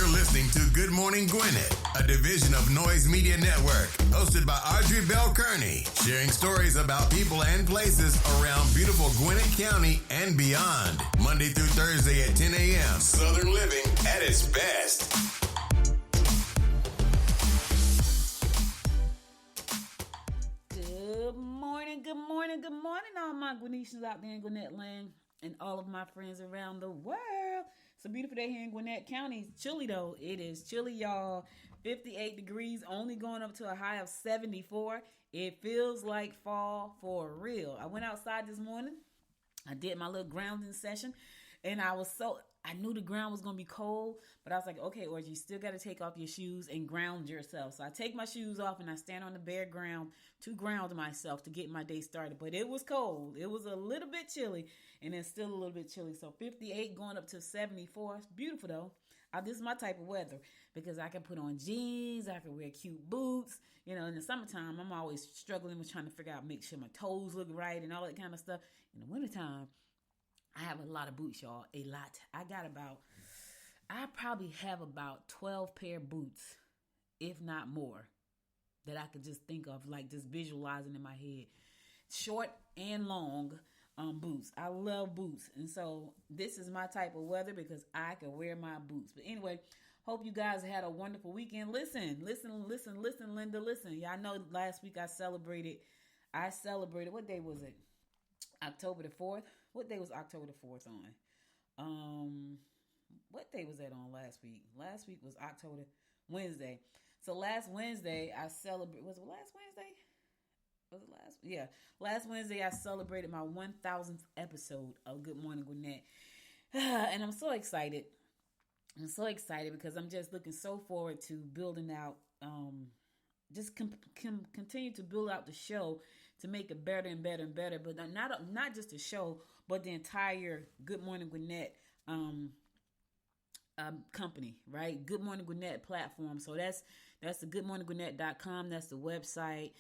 You're listening to Good Morning Gwinnett, a division of Noise Media Network, hosted by Audrey Bell Kearney, sharing stories about people and places around beautiful Gwinnett County and beyond. Monday through Thursday at 10 a.m. Southern living at its best. Good morning, all my Gwinnetians out there in Gwinnett land and all of my friends around the world. It's a beautiful day here in Gwinnett County. It's chilly though. It is chilly, y'all. 58 degrees, only going up to a high of 74. It feels like fall for real. I went outside this morning. I did my little grounding session, and I knew the ground was going to be cold, but I was like, okay, Audrey, you still got to take off your shoes and ground yourself. So I take my shoes off and I stand on the bare ground to ground myself to get my day started. But it was cold. It was a little bit chilly, and it's still a little bit chilly. So 58 going up to 74. It's beautiful, though. This is my type of weather because I can put on jeans. I can wear cute boots. You know, in the summertime, I'm always struggling with trying to figure out, make sure my toes look right and all that kind of stuff. In the wintertime, I have a lot of boots, y'all. A lot. I probably have about 12 pair of boots, if not more, that I could just think of, like just visualizing in my head. Short and long boots. I love boots. And so this is my type of weather because I can wear my boots. But anyway, hope you guys had a wonderful weekend. Listen, Linda, listen. Y'all know last week I celebrated, what day was it? October the 4th. What day was October the 4th on? What day was that on last week? Last week was Wednesday. So last Wednesday I celebrated, was it last Wednesday? Yeah. Last Wednesday I celebrated my 1000th episode of Good Morning Gwinnett. And I'm so excited. Because I'm just looking so forward to building out, continue to build out the show to make it better and better and better. But not just the show, but the entire Good Morning Gwinnett company, right? Good Morning Gwinnett platform. So that's the goodmorninggwinnett.com. That's the website.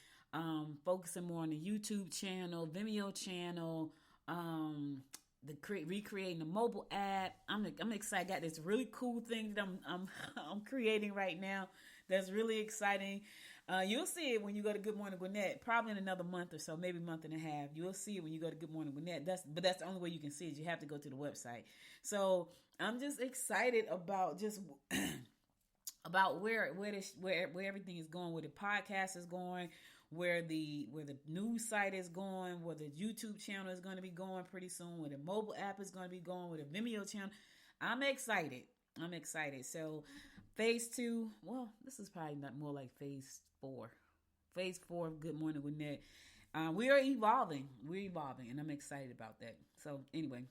Focusing more on the YouTube channel, Vimeo channel, recreating the mobile app. I'm excited. I got this really cool thing that I'm creating right now. That's really exciting. You'll see it when you go to Good Morning Gwinnett, probably in another month or so, maybe a month and a half. You'll see it when you go to Good Morning Gwinnett. That's the only way you can see it. You have to go to the website. So I'm just excited about about where everything is going, where the podcast is going, where the news site is going, where the YouTube channel is going to be going pretty soon, where the mobile app is going to be going, where the Vimeo channel. I'm excited. So phase 2, well, this is probably not more like phase 4. Phase 4 of Good Morning Gwinnett. We are evolving. We're evolving, and I'm excited about that. So anyway,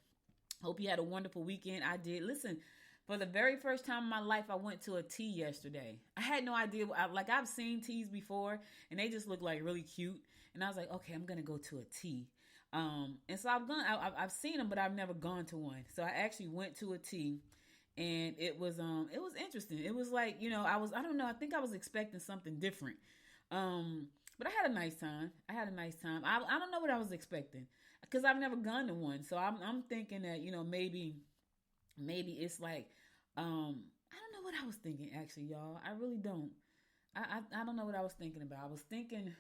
hope you had a wonderful weekend. I did. Listen, for the very first time in my life, I went to a tea yesterday. I had no idea. I've seen teas before, and they just look like really cute. And I was like, okay, I'm going to go to a tea. And so I've seen them, but I've never gone to one. So I actually went to a tea. And it was interesting. It was like, I don't know, I think I was expecting something different. But I had a nice time. I don't know what I was expecting because I've never gone to one. So I'm thinking that, maybe it's like, I don't know what I was thinking actually, y'all. I really don't. I don't know what I was thinking about. I was thinking,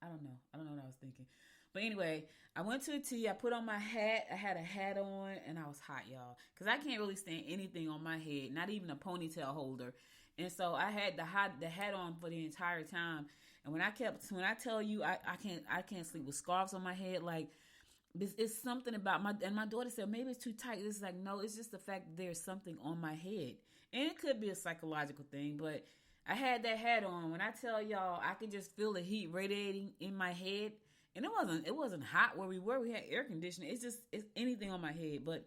I don't know. I don't know what I was thinking. But anyway, I went to a tea. I put on my hat. I had a hat on, and I was hot, y'all, because I can't really stand anything on my head, not even a ponytail holder. And so I had the hat on for the entire time. And when I tell you I can't sleep with scarves on my head, like it's something about my daughter said maybe it's too tight. It's like, no, it's just the fact that there's something on my head, and it could be a psychological thing, but I had that hat on. When I tell y'all, I could just feel the heat radiating in my head. And it wasn't hot where we were. We had air conditioning. It's anything on my head. But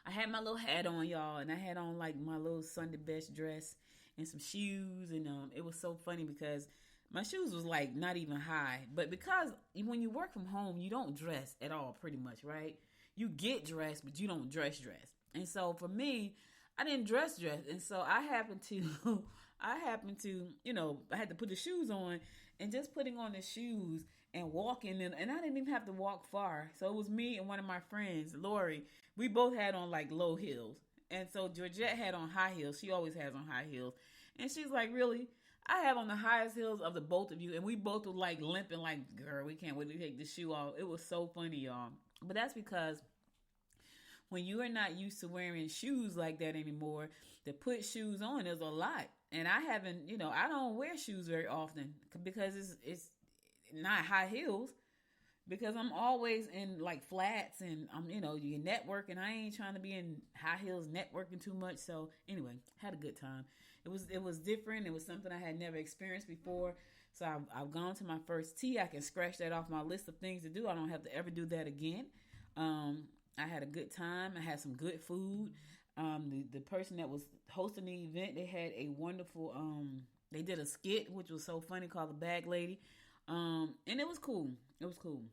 I had my little hat on, y'all, and I had on like my little Sunday best dress and some shoes. And it was so funny because my shoes was like not even high. But because when you work from home, you don't dress at all, pretty much, right? You get dressed, but you don't dress. And so for me, I didn't dress. And so I happened to, I had to put the shoes on, and just putting on the shoes and walking, and I didn't even have to walk far. So it was me and one of my friends, Lori. We both had on like low heels. And so Georgette had on high heels. She always has on high heels. And she's like, really? I have on the highest heels of the both of you. And we both were like limping like, girl, we can't wait to take the shoe off. It was so funny, y'all. But that's because when you are not used to wearing shoes like that anymore, to put shoes on is a lot. And I haven't, I don't wear shoes very often because it's not high heels. Because I'm always in like flats and I'm, you're networking. I ain't trying to be in high heels networking too much. So anyway, had a good time. It was different. It was something I had never experienced before. So I've gone to my first tea. I can scratch that off my list of things to do. I don't have to ever do that again. I had a good time. I had some good food. The person that was hosting the event, they had a wonderful, they did a skit, which was so funny, called The Bag Lady. And it was cool. It was cool.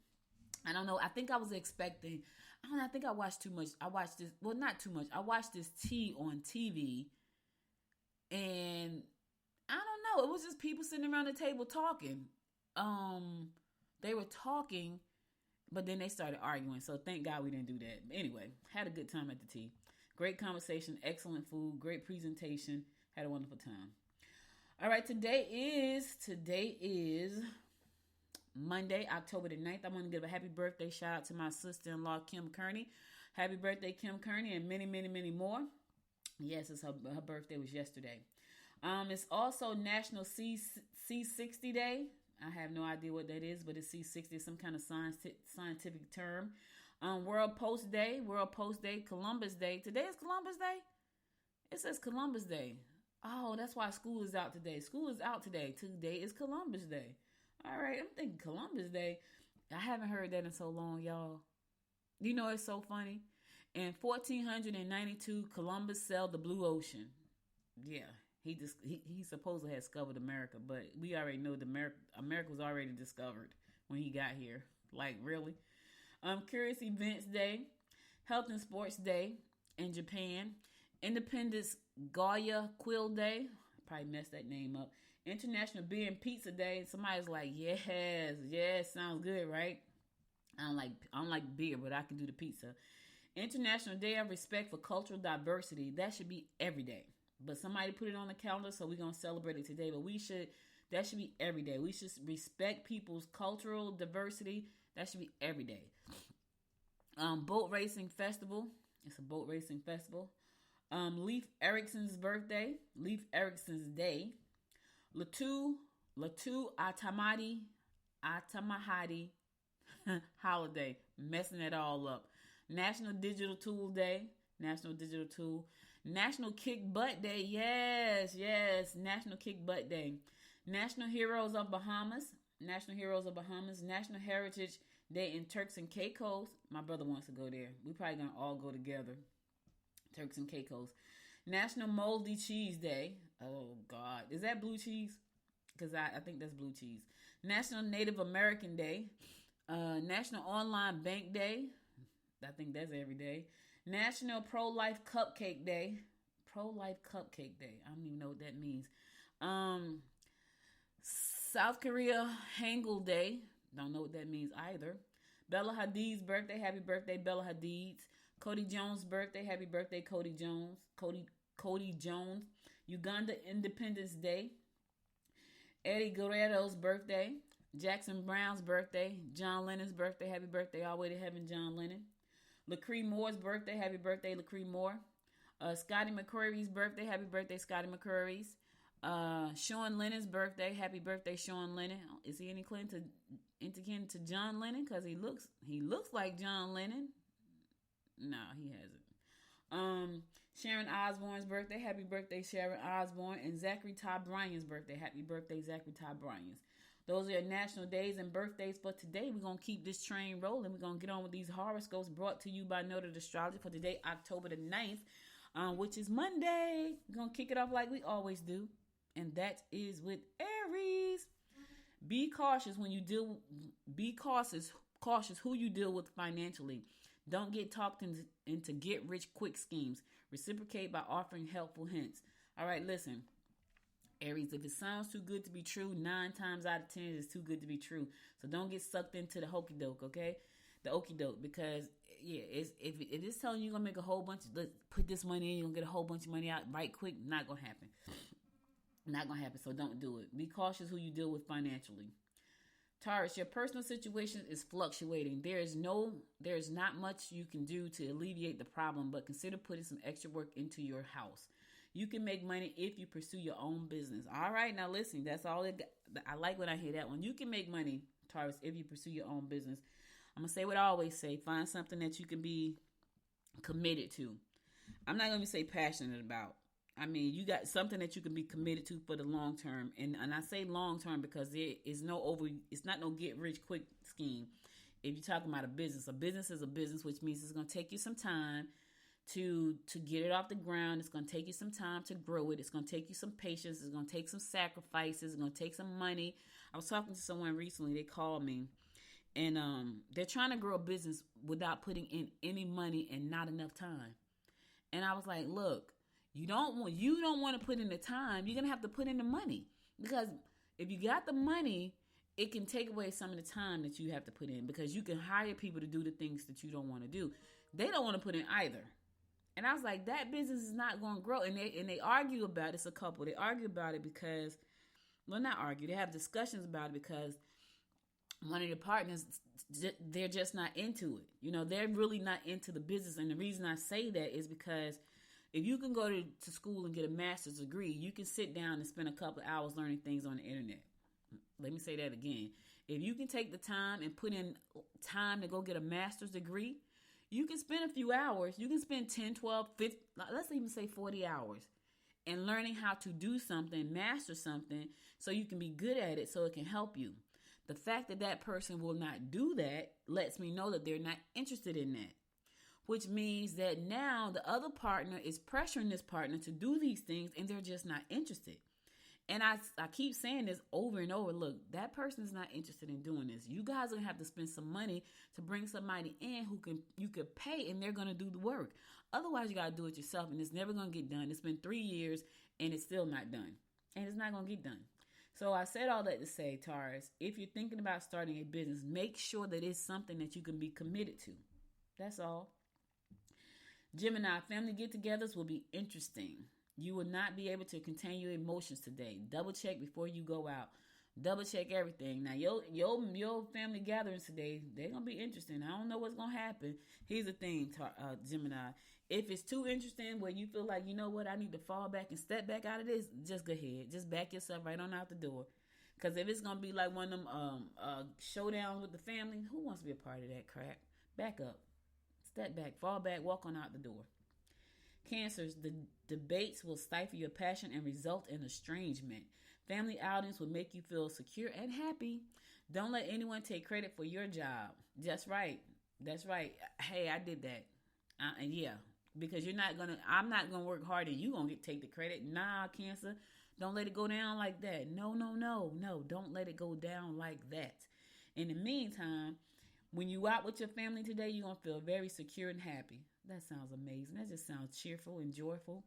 I don't know. I think I was expecting, I think I watched too much. I watched this, well, not too much. I watched this tea on TV and I don't know. It was just people sitting around the table talking. They were talking, but then they started arguing. So thank God we didn't do that. But anyway, had a good time at the tea. Great conversation, excellent food, great presentation. Had a wonderful time. All right, today is Monday, October the 9th. I want to give a happy birthday shout out to my sister-in-law, Kim Kearney. Happy birthday, Kim Kearney, and many, many, many more. Yes, her birthday was yesterday. It's also National C60 Day. I have no idea what that is, but it's C60, some kind of scientific term. World Post Day, Columbus Day. Today is Columbus Day? It says Columbus Day. Oh, that's why school is out today. School is out today. Today is Columbus Day. All right, I'm thinking Columbus Day. I haven't heard that in so long, y'all. You know, it's so funny. In 1492, Columbus sailed the blue ocean. Yeah, he supposedly had discovered America, but we already know America was already discovered when he got here. Like, really? Curious Events Day, Health and Sports Day in Japan, Independence Goya Quill Day. I probably messed that name up. International Beer and Pizza Day. Somebody's like, yes, sounds good, right? I don't like beer, but I can do the pizza. International Day of Respect for Cultural Diversity. That should be every day. But somebody put it on the calendar, so we're going to celebrate it today. But that should be every day. We should respect people's cultural diversity. That should be every day. Boat Racing Festival. It's a boat racing festival. Leif Erikson's birthday. Leif Erikson's Day. Latu Atamahadi holiday. Messing it all up. National Digital Tool Day. National Kick Butt Day. Yes. National Kick Butt Day. National Heroes of Bahamas. National Heritage Day in Turks and Caicos. My brother wants to go there. We probably gonna all go together. Turks and Caicos. National Moldy Cheese Day. Oh God, is that blue cheese? Because I think that's blue cheese. National Native American Day. National Online Bank Day. I think that's every day. National Pro-Life Cupcake Day. I don't even know what that means. South Korea Hangul Day. Don't know what that means either. Bella Hadid's birthday. Happy birthday, Bella Hadid. Cody Jones' birthday. Happy birthday, Cody Jones. Cody Jones. Uganda Independence Day. Eddie Guerrero's birthday. Jackson Brown's birthday. John Lennon's birthday. Happy birthday all the way to heaven, John Lennon. LaCree Moore's birthday. Happy birthday, LaCree Moore. Scotty McCurry's birthday. Happy birthday, Scotty McCurry's. Sean Lennon's birthday. Happy birthday, Sean Lennon. Is he any kin to John Lennon? Because he looks like John Lennon. No, he hasn't. Sharon Osbourne's birthday. Happy birthday, Sharon Osbourne. And Zachary Todd Bryan's birthday. Happy birthday, Zachary Todd Bryan's. Those are your national days and birthdays for today. We're going to keep this train rolling. We're going to get on with these horoscopes brought to you by Noted Astrology for today, October the 9th, which is Monday. We're going to kick it off like we always do. And that is with Aries. Be cautious who you deal with financially. Don't get talked into get-rich-quick schemes. Reciprocate by offering helpful hints. All right, listen. Aries, if it sounds too good to be true, 9 times out of 10 it's too good to be true. So don't get sucked into the hokey doke, okay? the okie doke, because yeah, if it is telling you gonna make a whole bunch, let's put this money in, you're gonna get a whole bunch of money out right quick, not gonna happen. Not gonna happen. So don't do it. Be cautious who you deal with financially. Taurus, your personal situation is fluctuating. There's not much you can do to alleviate the problem, but consider putting some extra work into your house. You can make money if you pursue your own business. All right, now listen, that's all I like when I hear that one. You can make money, Taurus, if you pursue your own business. I'm going to say what I always say. Find something that you can be committed to. I'm not going to say passionate about. I mean, you got something that you can be committed to for the long term. And I say long term because it's not no get rich quick scheme. If you're talking about a business is a business, which means it's going to take you some time to get it off the ground. It's going to take you some time to grow it. It's going to take you some patience. It's going to take some sacrifices. It's going to take some money. I was talking to someone recently. They called me, and they're trying to grow a business without putting in any money and not enough time. And I was like, look, you don't want to put in the time. You're going to have to put in the money, because if you got the money, it can take away some of the time that you have to put in, because you can hire people to do the things that you don't want to do. They don't want to put in either. And I was like, that business is not going to grow. And they argue about it. It's a couple. They argue about it because, well, not argue. They have discussions about it because one of the partners, they're just not into it. You know, they're really not into the business. And the reason I say that is because if you can go to school and get a master's degree, you can sit down and spend a couple of hours learning things on the internet. Let me say that again. If you can take the time and put in time to go get a master's degree, you can spend a few hours. You can spend 10, 12, 50, let's even say 40 hours in learning how to do something, master something, so you can be good at it, so it can help you. The fact that that person will not do that lets me know that they're not interested in that, which means that now the other partner is pressuring this partner to do these things, and they're just not interested. And I keep saying this over and over. Look, that person is not interested in doing this. You guys are going to have to spend some money to bring somebody in who you could pay, and they're going to do the work. Otherwise, you got to do it yourself, and it's never going to get done. It's been 3 years, and it's still not done. And it's not going to get done. So I said all that to say, Taurus, if you're thinking about starting a business, make sure that it's something that you can be committed to. That's all. Gemini, family get-togethers will be interesting. You will not be able to contain your emotions today. Double check before you go out. Double check everything. Now, your family gatherings today, they're going to be interesting. I don't know what's going to happen. Here's the thing, Gemini. If it's too interesting where you feel like, you know what, I need to fall back and step back out of this, just go ahead. Just back yourself right on out the door. Because if it's going to be like one of them showdowns with the family, who wants to be a part of that crap? Back up. Step back. Fall back. Walk on out the door. Cancers, the debates will stifle your passion and result in estrangement. Family outings will make you feel secure and happy. Don't let anyone take credit for your job. That's right. Hey, I did that. Yeah, because I'm not going to work hard and you going to take the credit. Nah, Cancer, don't let it go down like that. No, don't let it go down like that. In the meantime, when you out with your family today, you're going to feel very secure and happy. That sounds amazing. That just sounds cheerful and joyful.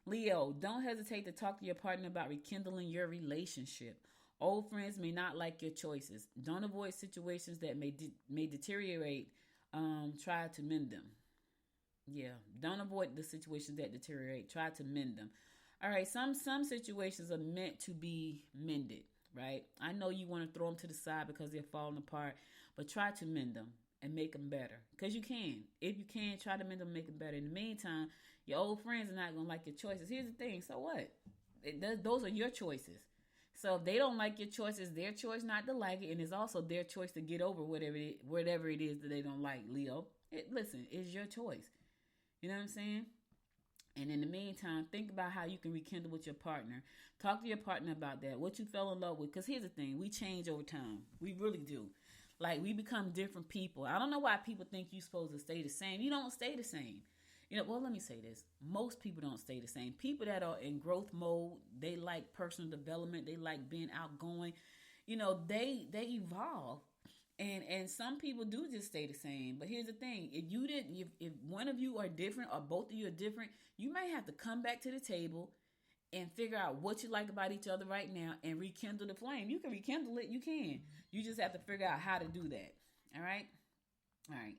Leo, don't hesitate to talk to your partner about rekindling your relationship. Old friends may not like your choices. Don't avoid situations that may deteriorate. Try to mend them. Yeah, don't avoid the situations that deteriorate. Try to mend them. All right, some situations are meant to be mended, right? I know you want to throw them to the side because they're falling apart, but try to mend them and make them better. Because you can. If you can, try to mend them and make them better. In the meantime, your old friends are not going to like your choices. Here's the thing. So what? Those are your choices. So if they don't like your choices, their choice not to like it, and it's also their choice to get over whatever it is that they don't like, Leo. Listen, it's your choice. You know what I'm saying? And in the meantime, think about how you can rekindle with your partner. Talk to your partner about that, what you fell in love with. Because here's the thing. We change over time. We really do. Like, we become different people. I don't know why people think you're supposed to stay the same. You don't stay the same. Well, let me say this. Most people don't stay the same. People that are in growth mode, they like personal development. They like being outgoing. They evolve. And some people do just stay the same. But here's the thing. If one of you are different or both of you are different, you might have to come back to the table and figure out what you like about each other right now and rekindle the flame. You can rekindle it. You can. You just have to figure out how to do that. All right? All right.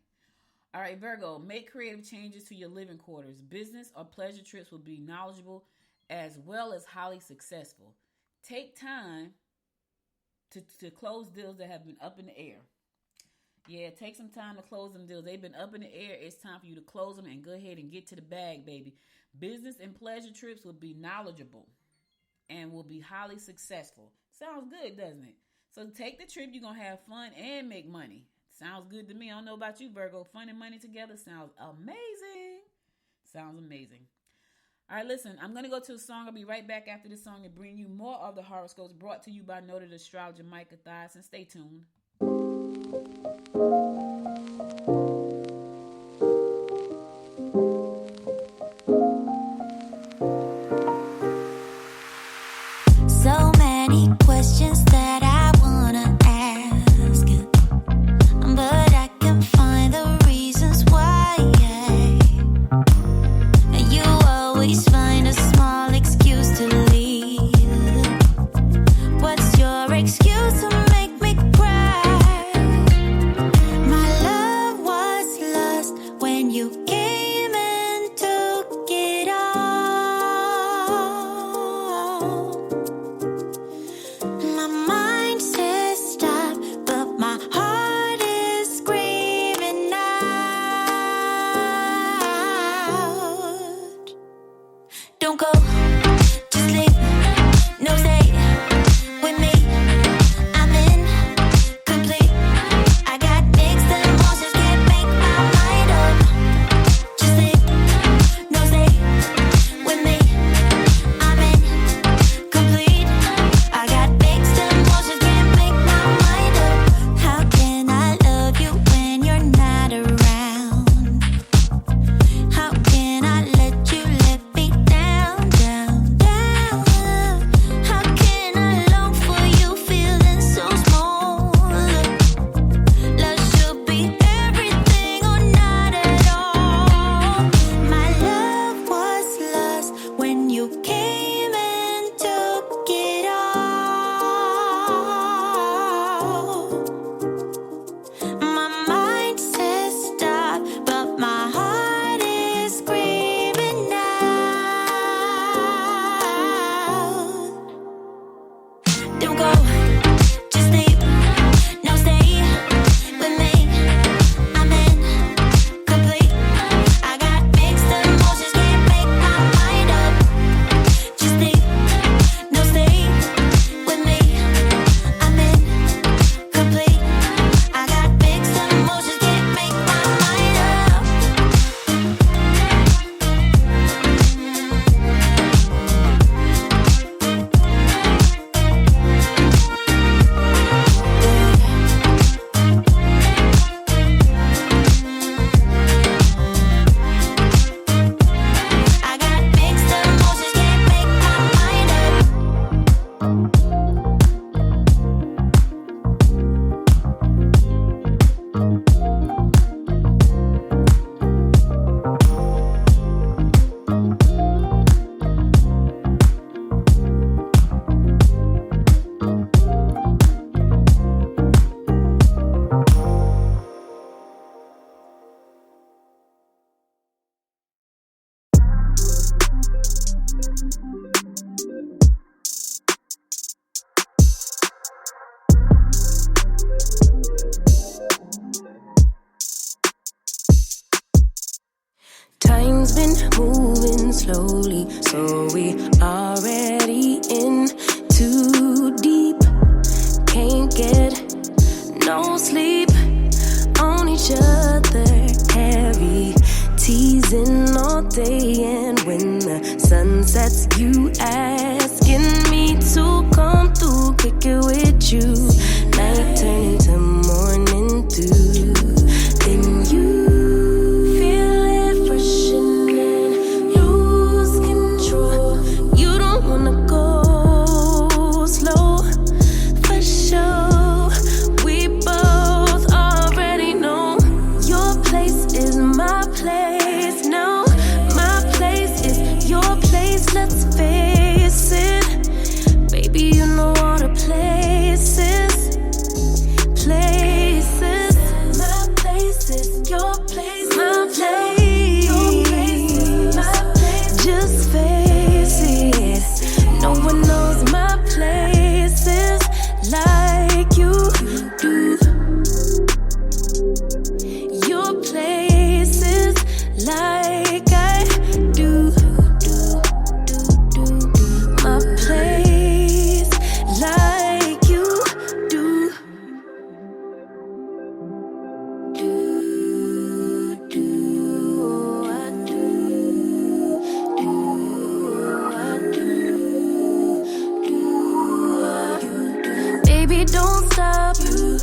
All right, Virgo, make creative changes to your living quarters. Business or pleasure trips will be knowledgeable as well as highly successful. Take time to close deals that have been up in the air. Yeah, take some time to close them deals. They've been up in the air. It's time for you to close them and go ahead and get to the bag, baby. Business and pleasure trips will be knowledgeable and will be highly successful. Sounds good, doesn't it? So take the trip. You're going to have fun and make money. Sounds good to me. I don't know about you, Virgo. Fun and money together sounds amazing. Sounds amazing. All right, listen, I'm going to go to a song. I'll be right back after this song and bring you more of the horoscopes brought to you by noted astrologer Micah Thiason. Stay tuned. So many questions that I wanna ask, but I can find the reasons why. And you always find a small excuse to leave. What's your excuse to make me cry? My love was lost when you came and took it all. My mind says stop, but my heart is screaming out. Don't go, just leave, no stay with me. I'm incomplete. I got mixed emotions, can't make my mind up. Just leave, no stay with me. I'm incomplete. I got mixed emotions, can't make my mind up. How can I love you when you're not around? How can I let you let me down, down, down? How can I long for you feeling so small? Love should be everything or not at all. My love was lost when you came and took it all. My mind says stop, but my heart is screaming out. Don't go, just leave, no stay with me. I'm incomplete. I got mixed emotions, can't make my mind up. Just leave, no stay with me. I'm incomplete. I got mixed emotions, can't make my mind up. I got mixed emotions, can't make my mind Time's been moving slowly, so we already in too deep. Can't get no sleep on each other, heavy teasing all day. And when the sun sets, you asking me to come through, kick it with you. Night turn to morning dew. Then you feel it rushing in, lose control. You don't wanna go slow, for sure. We both already know your place is my place. No, my place is your place. Let's face it, baby. You know all the places.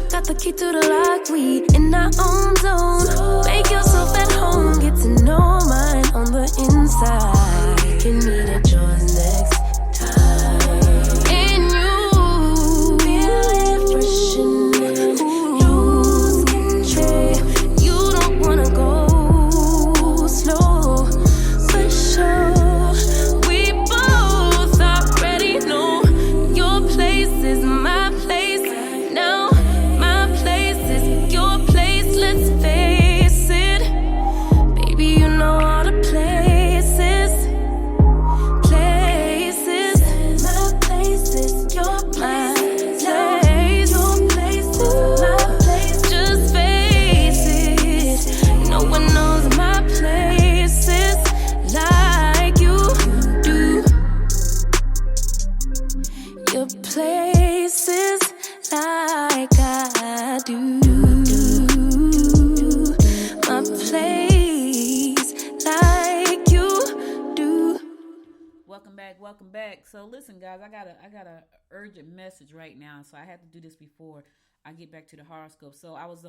Got the key to the lock, we in our own zone. Make yourself at home, get to know mine on the inside. We can meet at yours next time. And you feel it fresh and lose control. You don't wanna go slow, for sure. We both already know your place is my place. Now my place is your place. Let's face it, baby. You know all the places. My place is your place. Your place is my place. Just face it. No one knows my places like you do. Your places like I do. My place like you do. Welcome back. So listen, guys, I got a urgent message right now, so I have to do this before I get back to the horoscope. So I was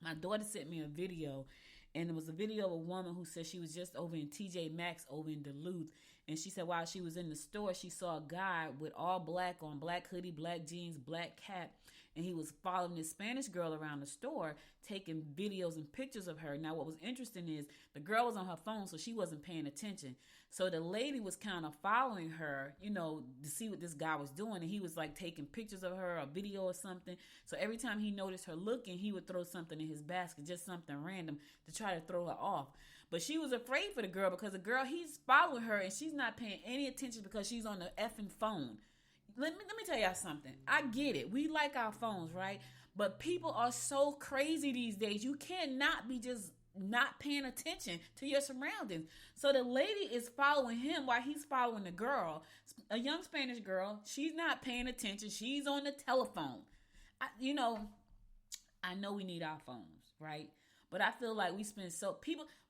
my daughter sent me a video, and it was a video of a woman who said she was just over in TJ Maxx over in Duluth, and she said while she was in the store, she saw a guy with all black on, black hoodie, black jeans, black cap, and he was following this Spanish girl around the store, taking videos and pictures of her. Now, what was interesting is the girl was on her phone, so she wasn't paying attention. So the lady was kind of following her, to see what this guy was doing, and he was like taking pictures of her, a video or something. So every time he noticed her looking, he would throw something in his basket, just something random to try to throw her off. But she was afraid for the girl because the girl, he's following her and she's not paying any attention because she's on the effing phone. Let me tell y'all something. I get it. We like our phones, right? But people are so crazy these days. You cannot be just not paying attention to your surroundings. So the lady is following him while he's following the girl, a young Spanish girl. She's not paying attention. She's on the telephone. I know we need our phones, right? But I feel like we spend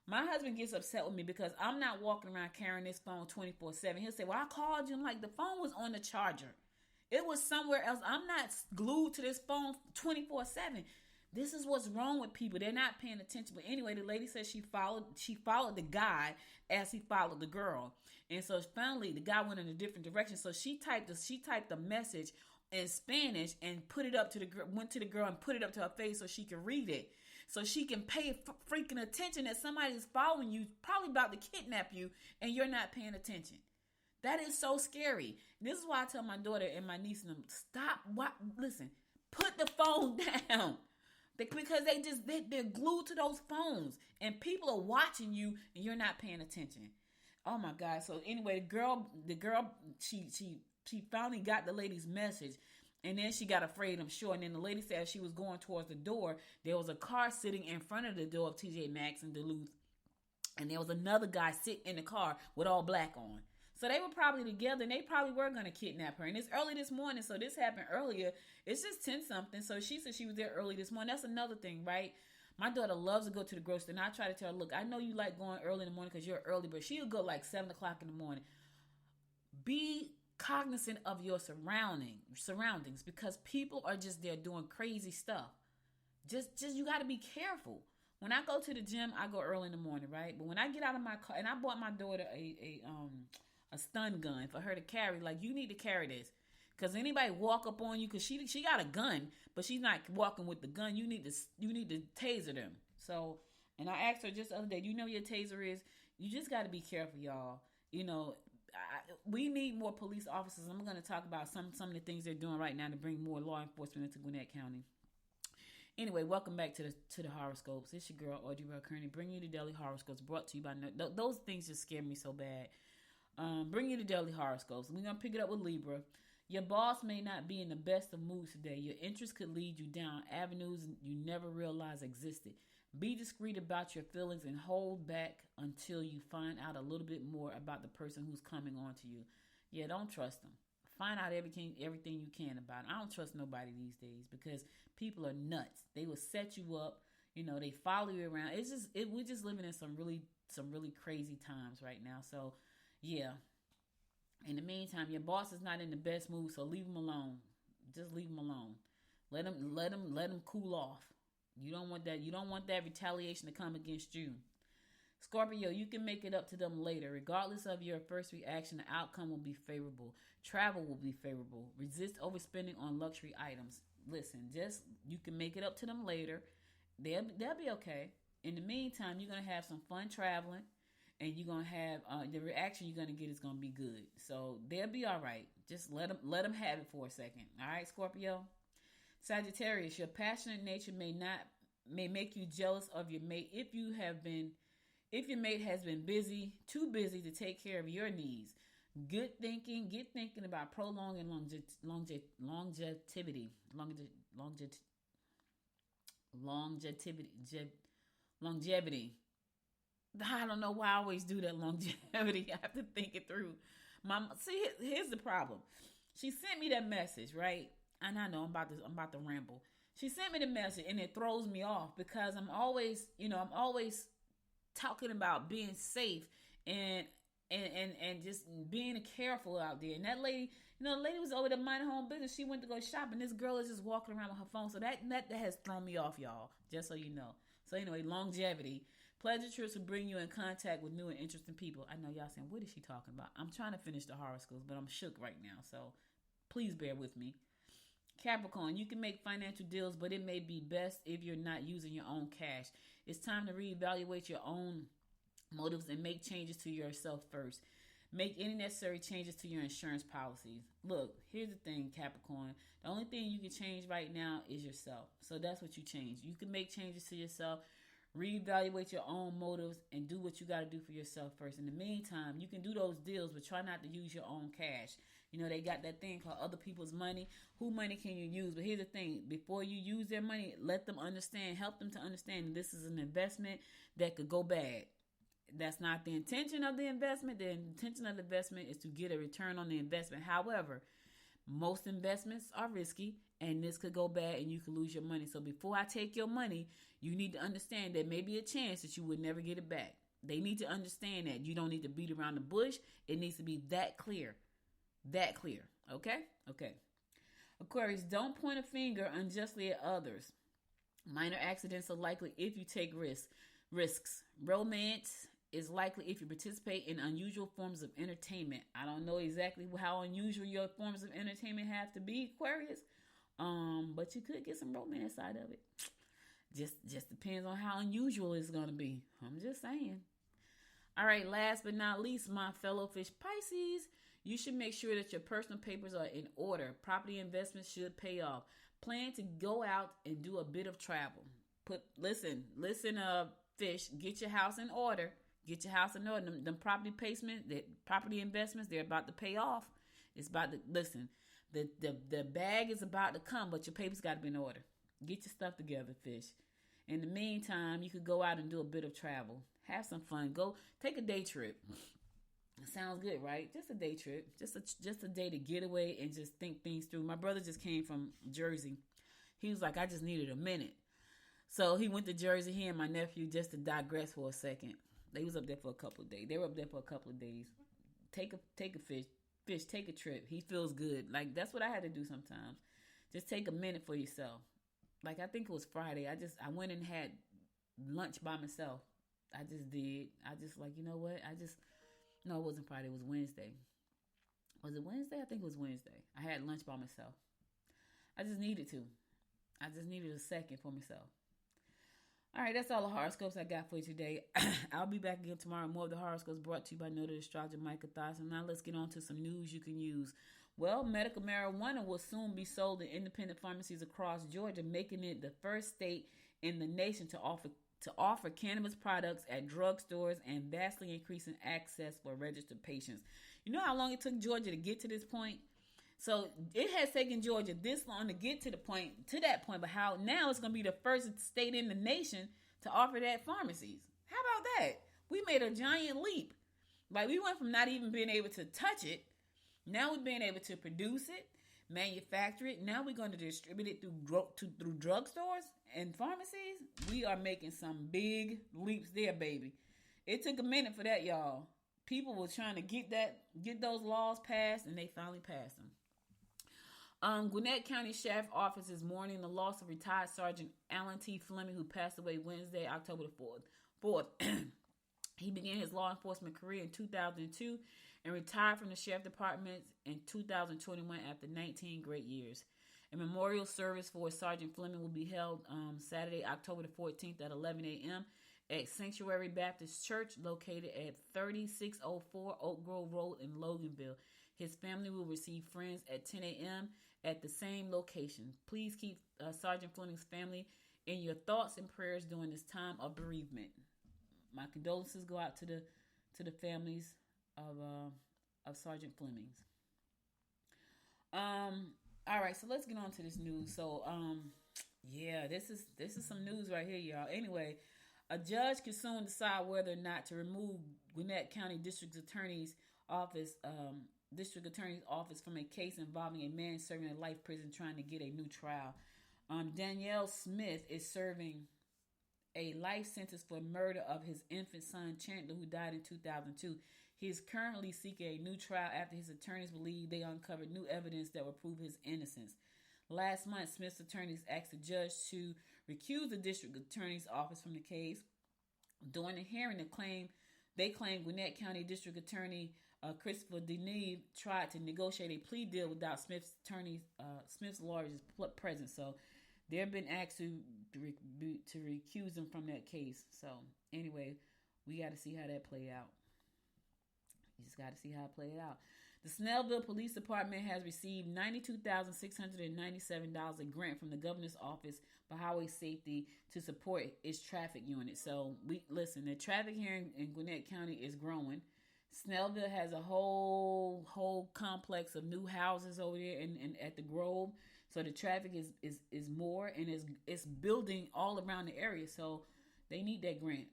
my husband gets upset with me because I'm not walking around carrying this phone 24/7. He'll say, well, I called you. I'm like, the phone was on the charger. It was somewhere else. I'm not glued to this phone 24/7. This is what's wrong with people. They're not paying attention. But anyway, the lady said she followed the guy as he followed the girl. And so finally the guy went in a different direction. So she typed a message in Spanish and went to the girl and put it up to her face so she could read it. So she can pay freaking attention that somebody is following you, probably about to kidnap you, and you're not paying attention. That is so scary. This is why I tell my daughter and my niece and them, stop. Listen, put the phone down. Because they're glued to those phones. And people are watching you and you're not paying attention. Oh my God. So anyway, the girl, she finally got the lady's message. And then she got afraid, I'm sure. And then the lady said as she was going towards the door, there was a car sitting in front of the door of TJ Maxx in Duluth. And there was another guy sitting in the car with all black on. So they were probably together and they probably were going to kidnap her. And it's early this morning, so this happened earlier. It's just 10-something. So she said she was there early this morning. That's another thing, right? My daughter loves to go to the grocery, and I try to tell her, look, I know you like going early in the morning because you're early, but she'll go like 7 o'clock in the morning. Be cognizant of your surroundings because people are just there doing crazy stuff. Just you got to be careful. When I go to the gym, I go early in the morning, right? But when I get out of my car, and I bought my daughter a stun gun for her to carry. Like, you need to carry this. Because anybody walk up on you, because she got a gun, but she's not walking with the gun. You need to taser them. So, and I asked her just the other day, do you know what your taser is? You just got to be careful, y'all. We need more police officers. I'm going to talk about some of the things they're doing right now to bring more law enforcement into Gwinnett County. Anyway, welcome back to the horoscopes. It's your girl, Audrey Bell Kearney, bringing you the daily horoscopes brought to you by those things just scare me so bad. Bring you the daily horoscopes. We're going to pick it up with Libra. Your boss may not be in the best of moods today. Your interests could lead you down avenues you never realized existed. Be discreet about your feelings and hold back until you find out a little bit more about the person who's coming on to you. Yeah, don't trust them. Find out everything you can about them. I don't trust nobody these days because people are nuts. They will set you up. They follow you around. We're just living in some really crazy times right now. So, yeah. In the meantime, your boss is not in the best mood, so leave him alone. Just leave him alone. Let them cool off. You don't want that. You don't want that retaliation to come against you. Scorpio, you can make it up to them later. Regardless of your first reaction, the outcome will be favorable. Travel will be favorable. Resist overspending on luxury items. Listen, you can make it up to them later. They'll be okay. In the meantime, you're going to have some fun traveling, and you're going to have the reaction you're going to get is going to be good. So they'll be all right. Just let them have it for a second. All right, Scorpio? Sagittarius, your passionate nature may make you jealous of your mate if your mate has been too busy to take care of your needs. Get thinking about prolonging longevity. I don't know why I always do that, longevity. I have to think it through. Here's the problem. She sent me that message, right? And I know I'm about to ramble. She sent me the message, and it throws me off because I'm always talking about being safe and just being careful out there. And that lady, the lady was over there minding her own business. She went to go shop, and this girl is just walking around with her phone. So that has thrown me off, y'all. Just so you know. So anyway, longevity. Pleasure trips will bring you in contact with new and interesting people. I know y'all saying, what is she talking about? I'm trying to finish the horoscopes, but I'm shook right now. So please bear with me. Capricorn, you can make financial deals, but it may be best if you're not using your own cash. It's time to reevaluate your own motives and make changes to yourself first. Make any necessary changes to your insurance policies. Look, here's the thing, Capricorn. The only thing you can change right now is yourself. So that's what you change. You can make changes to yourself, reevaluate your own motives, and do what you got to do for yourself first. In the meantime, you can do those deals, but try not to use your own cash. They got that thing called other people's money. Who money can you use? But here's the thing. Before you use their money, let them understand, help them to understand this is an investment that could go bad. That's not the intention of the investment. The intention of the investment is to get a return on the investment. However, most investments are risky, and this could go bad and you could lose your money. So before I take your money, you need to understand there may be a chance that you would never get it back. They need to understand that. You don't need to beat around the bush. It needs to be that clear. That clear. Okay? Okay. Aquarius, don't point a finger unjustly at others. Minor accidents are likely if you take risks. Romance is likely if you participate in unusual forms of entertainment. I don't know exactly how unusual your forms of entertainment have to be, Aquarius. But you could get some romance out of it. Just depends on how unusual it's going to be. I'm just saying. All right, last but not least, my fellow fish Pisces, you should make sure that your personal papers are in order. Property investments should pay off. Plan to go out and do a bit of travel. Listen, fish, get your house in order. Get your house in order. Them property property investments, they're about to pay off. It's about to, listen, the bag is about to come, but your papers got to be in order. Get your stuff together, fish. In the meantime, you could go out and do a bit of travel. Have some fun. Go take a day trip. Sounds good, right? Just a day trip. Just a day to get away and just think things through. My brother just came from Jersey. He was like, I just needed a minute. So he went to Jersey, he and my nephew, just to digress for a second. They was up there for a couple of days. They were up there for a couple of days. Take a fish, take a trip. He feels good. Like, that's what I had to do sometimes. Just take a minute for yourself. Like, I think it was Friday. I went and had lunch by myself. I just did. I just like, you know what? No, it wasn't Friday. It was Wednesday. Was it Wednesday? I think it was Wednesday. I had lunch by myself. I just needed to. I just needed a second for myself. All right, that's all the horoscopes I got for you today. I'll be back again tomorrow. More of the horoscopes brought to you by noted astrologer Micah Thorson. Now let's get on to some news you can use. Well, medical marijuana will soon be sold in independent pharmacies across Georgia, making it the first state in the nation to offer cannabis products at drugstores and vastly increasing access for registered patients. You know how long it took Georgia to get to this point? So it has taken Georgia this long to get to that point, but how now it's going to be the first state in the nation to offer that pharmacies. How about that? We made a giant leap. Like, we went from not even being able to touch it. Now we're being able to produce it, manufacture it. Now we're going to distribute it through drugstores and pharmacies. We are making some big leaps there, baby. It took a minute for that, y'all. People were trying to get those laws passed, and they finally passed them. Gwinnett County Sheriff Office is mourning the loss of retired Sergeant Alan T. Fleming, who passed away Wednesday, October the 4th. He began his law enforcement career in 2002 and retired from the Sheriff Department in 2021 after 19 great years. A memorial service for Sergeant Fleming will be held Saturday, October the 14th at 11 a.m. at Sanctuary Baptist Church, located at 3604 Oak Grove Road in Loganville. His family will receive friends at 10 a.m. at the same location. Please keep Sergeant Fleming's family in your thoughts and prayers during this time of bereavement. My condolences go out to the families of Sergeant Fleming's. All right, so let's get on to this news. So, this is some news right here, y'all. Anyway, a judge can soon decide whether or not to remove Gwinnett County District Attorney's Office from a case involving a man serving a life prison trying to get a new trial. Danielle Smith is serving a life sentence for murder of his infant son Chandler, who died in 2002. He is currently seeking a new trial after his attorneys believe they uncovered new evidence that will prove his innocence. Last month, Smith's attorneys asked the judge to recuse the district attorney's office from the case. During the hearing, they claimed Gwinnett County District Attorney Christopher Deneve tried to negotiate a plea deal without Smith's lawyers present. So they've been asked to recuse them from that case. So anyway, we got to see how that play out. You just got to see how it played out. The Snellville Police Department has received $92,697 a grant from the Governor's Office for Highway Safety to support its traffic unit. So the traffic here in Gwinnett County is growing. Snellville has a whole complex of new houses over there and at the Grove. So the traffic is more and it's building all around the area. So they need that grant.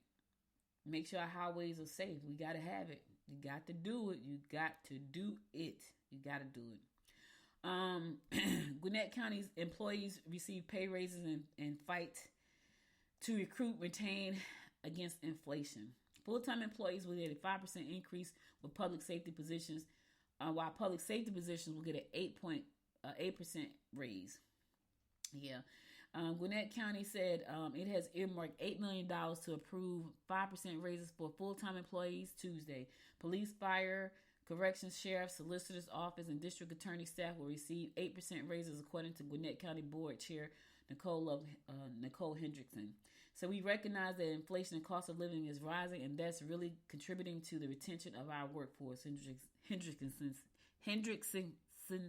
Make sure our highways are safe. We got to have it. You got to do it. You got to do it. You got to do it. Gwinnett County's employees receive pay raises and fight to recruit, retain against inflation. Full-time employees will get a 5% increase with public safety positions, while public safety positions will get an 8% raise. Yeah. Gwinnett County said it has earmarked $8 million to approve 5% raises for full-time employees Tuesday. Police, fire, corrections, sheriff, solicitor's office, and district attorney staff will receive 8% raises, according to Gwinnett County Board Chair Nicole Hendrickson. So we recognize that inflation and cost of living is rising, and that's really contributing to the retention of our workforce, Hendrickson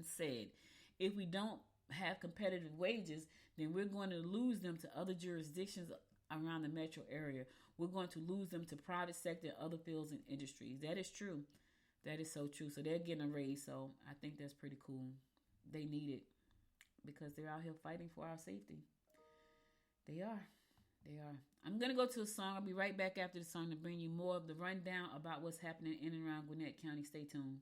said. If we don't have competitive wages, then we're going to lose them to other jurisdictions around the metro area. We're going to lose them to private sector and other fields and industries. That is true. That is so true. So they're getting a raise. So I think that's pretty cool. They need it because they're out here fighting for our safety. They are. I'm going to go to a song. I'll be right back after the song to bring you more of the rundown about what's happening in and around Gwinnett County. Stay tuned.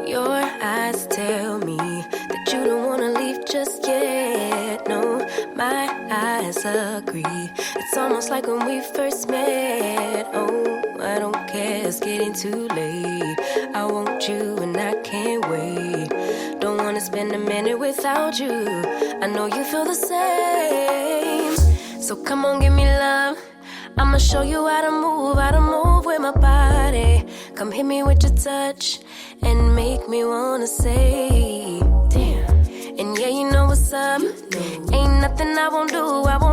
Your eyes tell me that you don't wanna leave just yet. No, my eyes agree. It's almost like when we first met. Oh, I don't care, it's getting too late. I want you and I can't wait. Don't wanna spend a minute without you. I know you feel the same. So come on, give me love. I'ma show you how to move with my body. Come hit me with your touch and make me wanna say, damn. And yeah, you know what's up. Ain't nothing I won't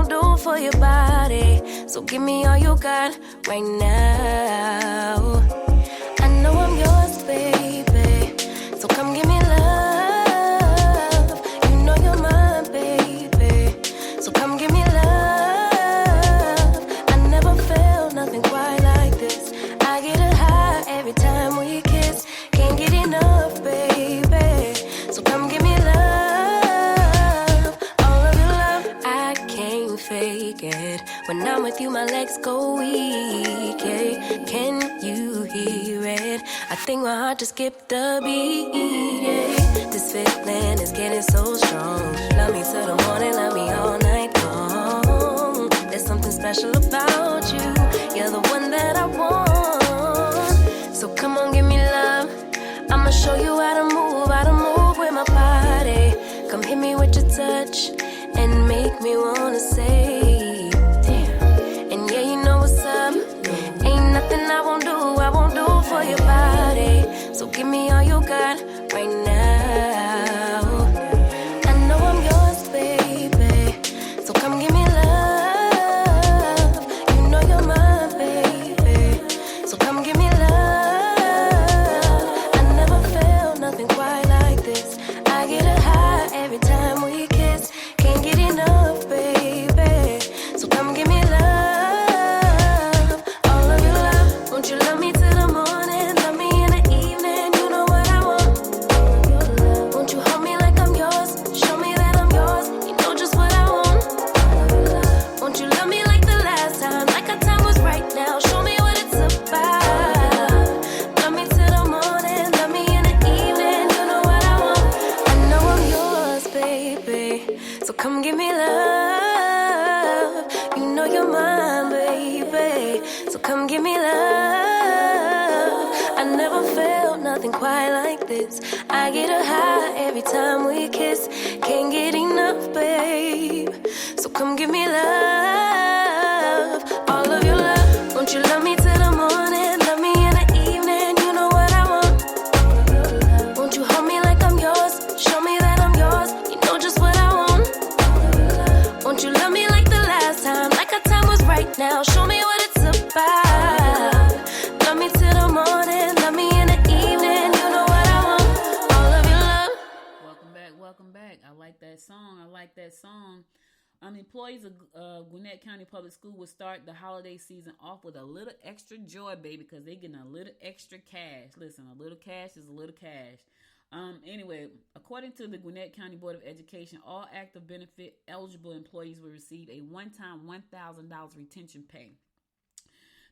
do for your body. So give me all you got right now. I know I'm yours, baby. So come give me love. You know you're mine, baby. So come give me love. Nothing quite like this. I get a high every time we kiss. Can't get enough, baby. So come give me love, all of your love. I can't fake it. When I'm with you, my legs go weak. Yeah. Can you hear it? I think my heart just skipped a beat. Yeah. This feeling is getting so strong. Love me till the morning, love me all night. me wanna say, damn. And yeah, you know what's up. Ain't nothing I won't do for your body. So give me all you got right now. I know I'm yours, baby. So come give me love. You know you're mine, baby. So come give me love. I never felt nothing quite like this. I get a high every time we kiss. Can't get enough, baby. So come give me love. All of your love. Won't you love me till the morning? Love me in the evening. You know what I want. Won't you hold me like I'm yours? Show me that I'm yours. You know just what I want. Won't you love me like the last time? Like our time was right now. Show me what it's about. Love me till the morning. Love me in the evening. You know what I want. I know I'm yours, baby. So come give me love. You know you're mine, baby. So come give me love. I never felt nothing quite like this. I get a high every time we kiss. Can't get enough, babe. So come give me love. All of your love. Won't you love me till the morning? Love me in the evening. You know what I want. Won't you hold me like I'm yours? Show me that I'm yours. You know just what I want. Won't you love me like the last time? Like our time was right now. Show me what it's about. Love me till the morning. Love me in the evening. You know what I want. All of your love. Welcome back. I like that song. Employees of Gwinnett County Public School will start the holiday season off with a little extra joy, baby, because they're getting a little extra cash. Listen, a little cash is a little cash. Anyway, according to the Gwinnett County Board of Education, all active benefit eligible employees will receive a one-time $1,000 retention pay.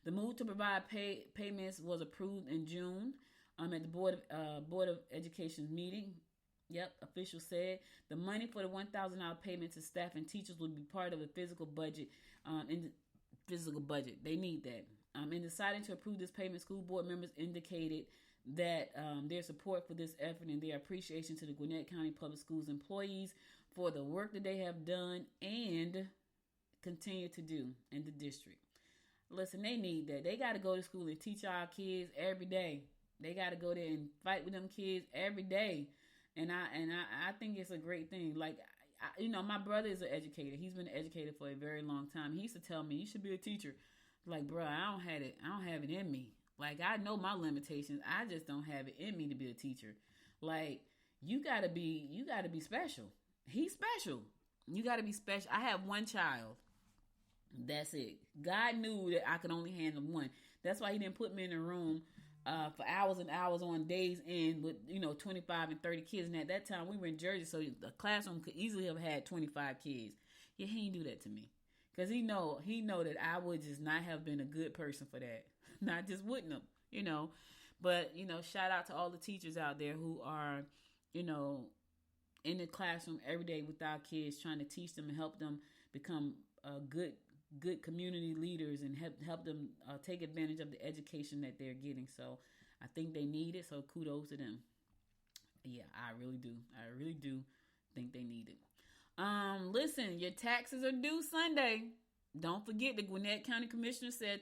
The move to provide payments was approved in June at the Board of Education's meeting. Yep, officials said the money for the $1,000 payment to staff and teachers will be part of the physical budget. They need that. In deciding to approve this payment, school board members indicated that their support for this effort and their appreciation to the Gwinnett County Public Schools employees for the work that they have done and continue to do in the district. Listen, they need that. They got to go to school and teach our kids every day. They got to go there and fight with them kids every day. And I think it's a great thing. Like, my brother is an educator. He's been an educator for a very long time. He used to tell me, you should be a teacher. Like, bro, I don't have it in me. Like, I know my limitations. I just don't have it in me to be a teacher. Like, you gotta be special. He's special. You gotta be special. I have one child. That's it. God knew that I could only handle one. That's why he didn't put me in a room for hours and hours on days in with 25 and 30 kids. And at that time we were in Jersey, so the classroom could easily have had 25 kids. Yeah, he didn't do that to me because he know that I would just not have been a good person for that. Not just wouldn't have, But shout out to all the teachers out there who are, in the classroom every day with our kids, trying to teach them and help them become good community leaders and help them take advantage of the education that they're getting. So I think they need it. So kudos to them. Yeah, I really do think they need it. Listen, your taxes are due Sunday. Don't forget, the Gwinnett County Tax Commissioner said,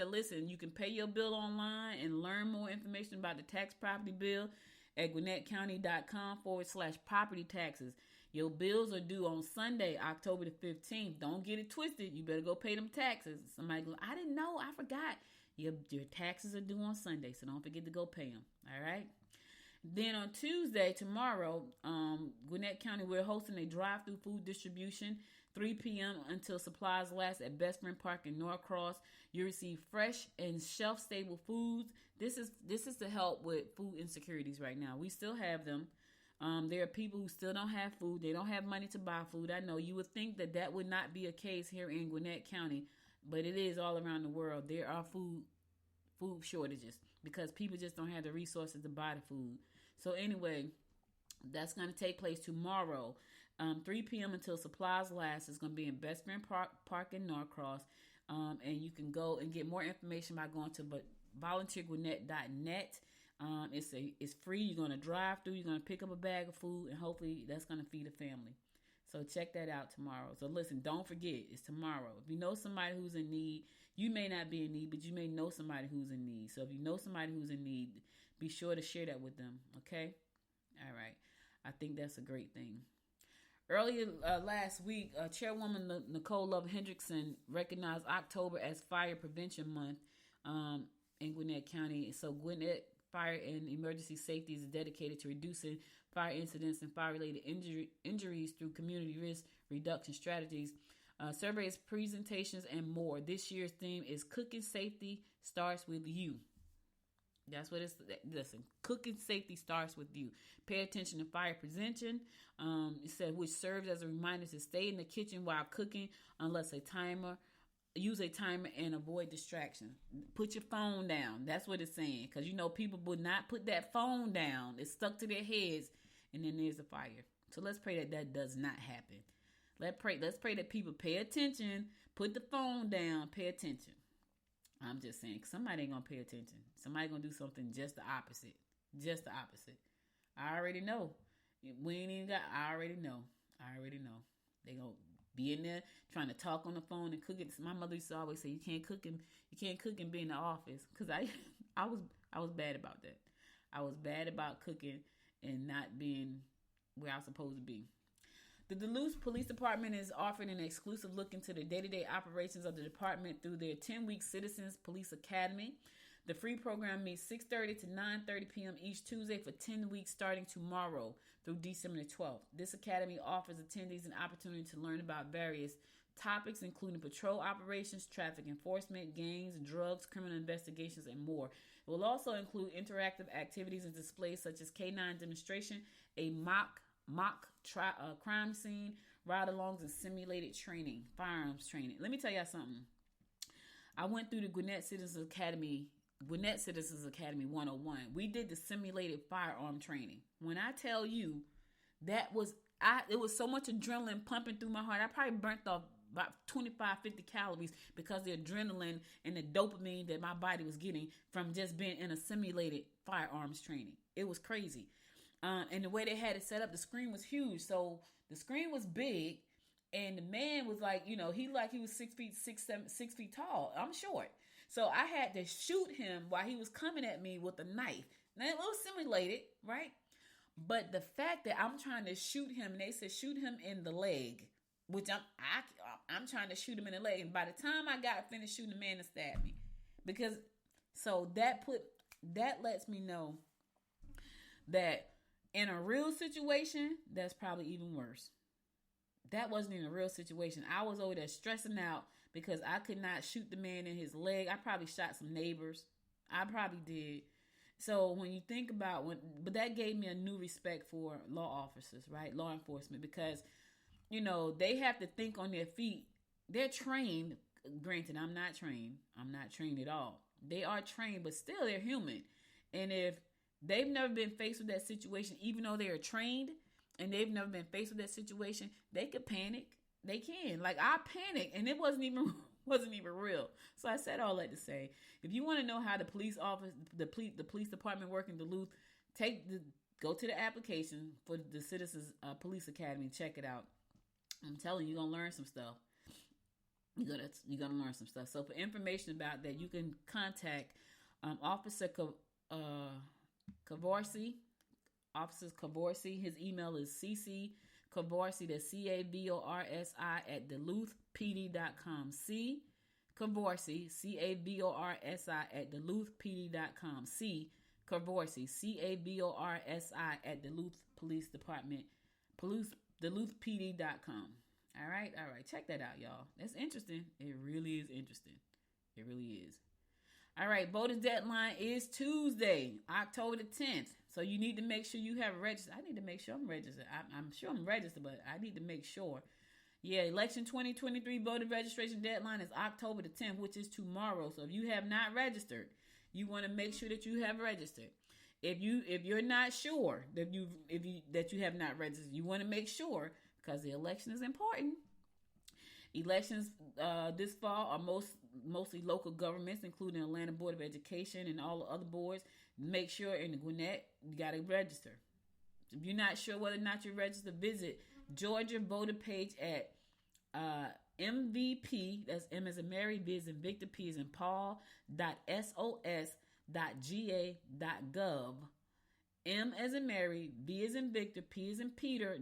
listen, you can pay your bill online and learn more information about the tax property bill at GwinnettCounty.com/property taxes. Your bills are due on Sunday, October the 15th. Don't get it twisted. You better go pay them taxes. Somebody goes, I didn't know. I forgot. Your taxes are due on Sunday, so don't forget to go pay them. All right? Then on Tuesday, tomorrow, Gwinnett County, we're hosting a drive-through food distribution, 3 p.m. until supplies last at Best Friend Park in Norcross. You receive fresh and shelf-stable foods. This is to help with food insecurities right now. We still have them. There are people who still don't have food. They don't have money to buy food. I know you would think that would not be a case here in Gwinnett County, but it is all around the world. There are food shortages because people just don't have the resources to buy the food. So anyway, that's going to take place tomorrow, 3 p.m. until supplies last. It's going to be in Best Friend Park in Norcross, and you can go and get more information by going to volunteergwinnett.net. It's free. You're going to drive through. You're going to pick up a bag of food, and hopefully that's going to feed a family. So check that out tomorrow. So listen, don't forget, it's tomorrow. If you know somebody who's in need, you may not be in need, but you may know somebody who's in need. So if you know somebody who's in need, be sure to share that with them, okay? All right. I think that's a great thing. Earlier last week, Chairwoman Nicole Love Hendrickson recognized October as Fire Prevention Month in Gwinnett County. So Gwinnett Fire and Emergency Safety is dedicated to reducing fire incidents and fire-related injuries through community risk reduction strategies, surveys, presentations, and more. This year's theme is Cooking Safety Starts With You. That's what it's. Listen, cooking safety starts with you. Pay attention to fire prevention. It said, which serves as a reminder to stay in the kitchen while cooking, use a timer and avoid distraction. Put your phone down. That's what it's saying. Because people would not put that phone down. It's stuck to their heads, and then there's a fire. So let's pray that does not happen. Let's pray that people pay attention. Put the phone down. Pay attention. I'm just saying, somebody ain't gonna pay attention. Somebody gonna do something just the opposite. Just the opposite. I already know. We ain't even got. I already know. They gonna be in there trying to talk on the phone and cook it. My mother used to always say, "You can't cook and be in the office." Cause I was bad about that. I was bad about cooking and not being where I was supposed to be. The Duluth Police Department is offering an exclusive look into the day-to-day operations of the department through their 10-week Citizens Police Academy. The free program meets 6:30 to 9:30 p.m. each Tuesday for 10 weeks starting tomorrow through December 12th. This academy offers attendees an opportunity to learn about various topics, including patrol operations, traffic enforcement, gangs, drugs, criminal investigations, and more. It will also include interactive activities and displays such as K-9 demonstration, a mock crime scene, ride-alongs, and simulated training, firearms training. Let me tell y'all something. I went through the Gwinnett Citizens Academy 101. We did the simulated firearm training. When I tell you it was so much adrenaline pumping through my heart. I probably burnt off about 25-50 calories because the adrenaline and the dopamine that my body was getting from just being in a simulated firearms training. It was crazy. And the way they had it set up, the screen was huge. So the screen was big, and the man was like, he was 6 feet tall. I'm short. So I had to shoot him while he was coming at me with a knife. Now it was simulated, right? But the fact that I'm trying to shoot him, and they said shoot him in the leg, which I'm trying to shoot him in the leg. And by the time I got finished shooting, the man stabbed me. That lets me know that in a real situation, that's probably even worse. That wasn't even a real situation. I was over there stressing out because I could not shoot the man in his leg. I probably shot some neighbors. I probably did. So when you think about but that gave me a new respect for law officers, right? Law enforcement, because, they have to think on their feet. They're trained. Granted, I'm not trained. I'm not trained at all. They are trained, but still they're human. And if they've never been faced with that situation, even though they are trained and they've never been faced with that situation, they could panic. They can. Like, I panicked, and it wasn't even real. So I said all that to say, if you want to know how the police department work in Duluth, go to the application for the Citizens Police Academy. Check it out. I'm telling you, you're gonna learn some stuff. You're gonna learn some stuff. So for information about that, you can contact Officer Cavorsi. Officer Cavorsi. His email is cccavorsi, that's CAVORSI at DuluthPD.com. C Cavorsi, CAVORSI at DuluthPD.com. C Cavorsi, CAVORSI at Duluth Police Department, DuluthPD.com. All right. Check that out, y'all. That's interesting. It really is interesting. It really is. All right, voting deadline is Tuesday, October the 10th. So you need to make sure you have registered. I need to make sure I'm registered. I'm sure I'm registered, but I need to make sure. Yeah, election 2023 voter registration deadline is October the 10th, which is tomorrow. So if you have not registered, you want to make sure that you have registered. If you're not sure that you have not registered, you want to make sure, because the election is important. Elections this fall are mostly local governments, including Atlanta Board of Education and all the other boards. Make sure in the Gwinnett, you got to register. If you're not sure whether or not you're registered, visit Georgia voter page at MVP, that's M as in Mary, V as in Victor, P as in Paul, .sos.ga.gov, M as in Mary, V as in Victor, P as in Peter,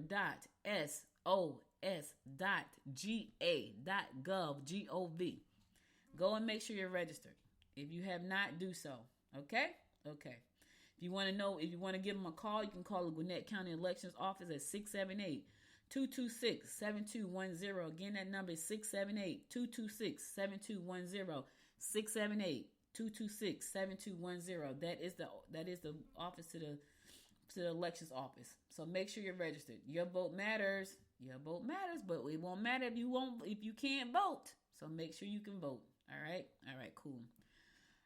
.sos.ga.gov, G-O-V. Go and make sure you're registered. If you have not, do so. Okay? Okay. If you want to know, if you want to give them a call, you can call the Gwinnett County Elections Office at 678-226-7210. Again, that number is 678-226-7210. 678-226-7210. That is the office to the elections office. So make sure you're registered. Your vote matters. Your vote matters, but it won't matter if you can't vote. So make sure you can vote. All right? All right, cool.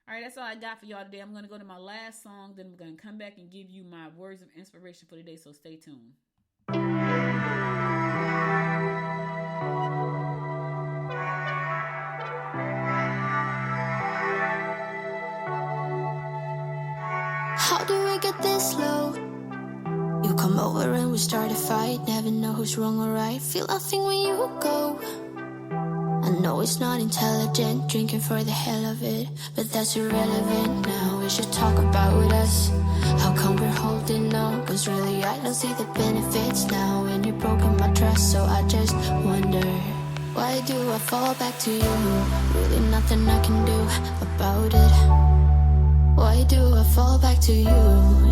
All right, that's all I got for y'all today. I'm going to go to my last song, then I'm going to come back and give you my words of inspiration for today, so stay tuned. How do we get this low? You come over and we start a fight. Never know who's wrong or right. Feel nothing when you go. I know it's not intelligent, drinking for the hell of it, but that's irrelevant now. We should talk about us. How come we're holding on? Cause really I don't see the benefits now. When you've broken my trust, so I just wonder, why do I fall back to you? Really nothing I can do about it. Why do I fall back to you?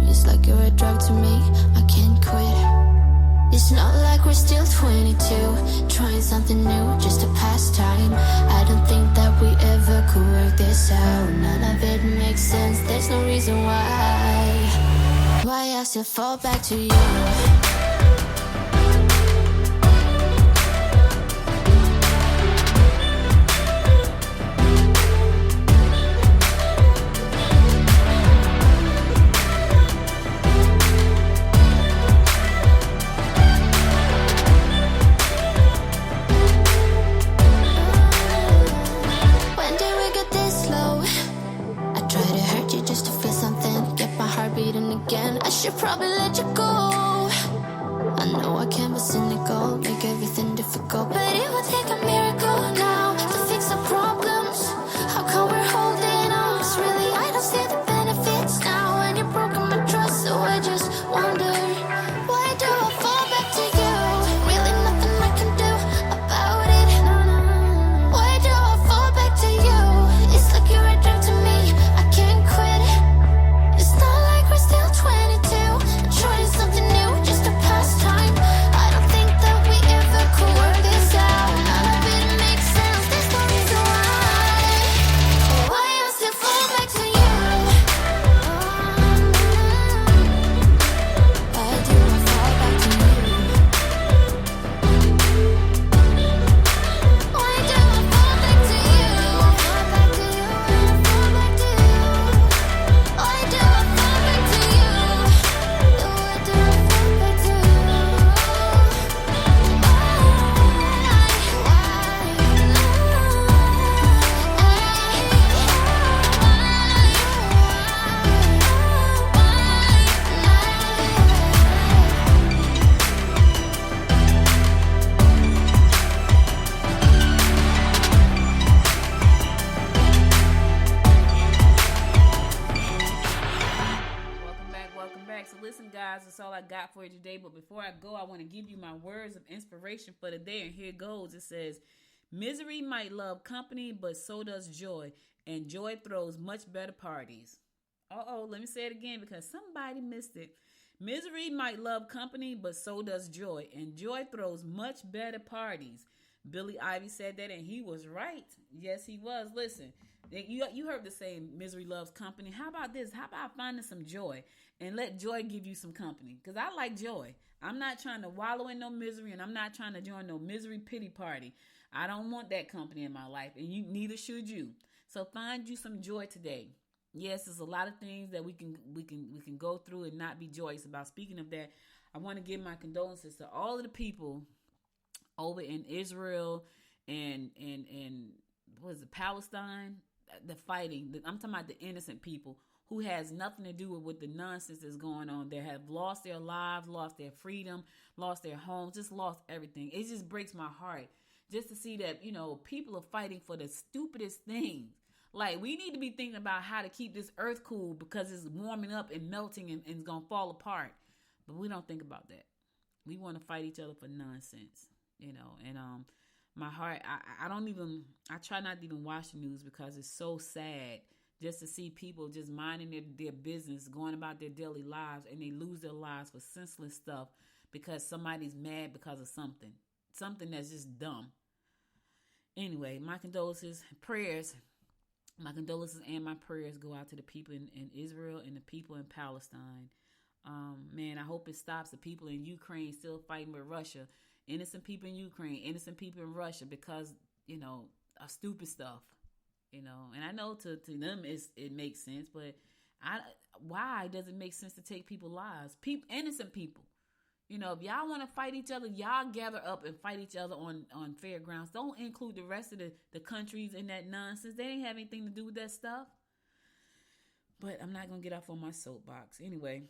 It's like you're a drug to me, I can't quit. It's not like we're still 22, trying something new, just a pastime. I don't think that we ever could work this out. None of it makes sense, there's no reason why I still fall back to you. I should probably let you go. I know I can be cynical, make everything difficult, but it will take a miracle now to fix our problems. How come we're holding on? Cause really I don't see the benefits now. And you've broken my trust, so I just wonder, why do I fall back to you? Really nothing I can do about it. Why do I fall back to you? It's like you're a drug to me, I can't quit. It's not like we're still 22, trying something new, just a pastime. I don't think that we ever could work this out. None of it makes sense, there's no reason why I still fall back to you. Why do I fall back to you? Why do I fall back to you? Fall back to you, fall back to you. Why do I fall back to you? Why do I fall back to you? Welcome back. So listen, guys, that's all I got for you today. But before I go, I want to give you my words of inspiration for the day. And here it goes. It says, misery might love company, but so does joy. And joy throws much better parties. Let me say it again because somebody missed it. Misery might love company, but so does joy. And joy throws much better parties. Billy Ivy said that, and he was right. Yes, he was. Listen, you heard the saying, misery loves company. How about this? How about finding some joy and let joy give you some company? Because I like joy. I'm not trying to wallow in no misery, and I'm not trying to join no misery pity party. I don't want that company in my life, and neither should you. So find you some joy today. Yes, there's a lot of things that we can go through and not be joyous about. Speaking of that, I want to give my condolences to all of the people over in Israel and what is it, Palestine, the fighting. I'm talking about the innocent people who has nothing to do with the nonsense that's going on. They have lost their lives, lost their freedom, lost their homes, just lost everything. It just breaks my heart just to see that, people are fighting for the stupidest things. Like, we need to be thinking about how to keep this earth cool because it's warming up and melting and it's going to fall apart. But we don't think about that. We want to fight each other for nonsense, and my heart, I try not to even watch the news because it's so sad just to see people just minding their business, going about their daily lives, and they lose their lives for senseless stuff because somebody's mad because of something that's just dumb. Anyway, my condolences and my prayers go out to the people in Israel and the people in Palestine. Man, I hope it stops the people in Ukraine still fighting with Russia. Innocent people in Ukraine, innocent people in Russia because, of stupid stuff. And I know to them it makes sense, but why does it make sense to take people's lives? Innocent people. If y'all want to fight each other, y'all gather up and fight each other on fair grounds. Don't include the rest of the countries in that nonsense. They ain't have anything to do with that stuff. But I'm not going to get off on my soapbox. Anyway,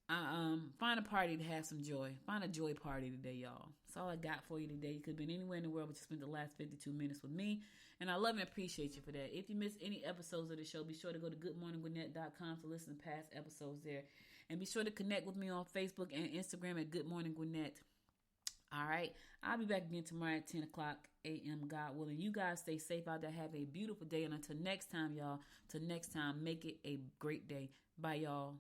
find a party to have some joy. Find a joy party today, y'all. That's all I got for you today. You could have been anywhere in the world, but you spent the last 52 minutes with me. And I love and appreciate you for that. If you missed any episodes of the show, be sure to go to goodmorninggwinnett.com to listen to past episodes there. And be sure to connect with me on Facebook and Instagram at Good Morning Gwinnett. All right. I'll be back again tomorrow at 10 o'clock a.m. God willing. You guys stay safe out there. Have a beautiful day. And until next time, y'all, make it a great day. Bye, y'all.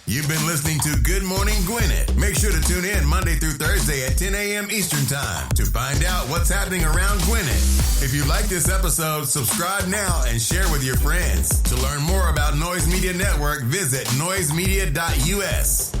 You've been listening to Good Morning Gwinnett. Make sure to tune in Monday through Thursday at 10 a.m. Eastern Time to find out what's happening around Gwinnett. If you like this episode, subscribe now and share with your friends. To learn more about Noise Media Network, visit noisemedia.us.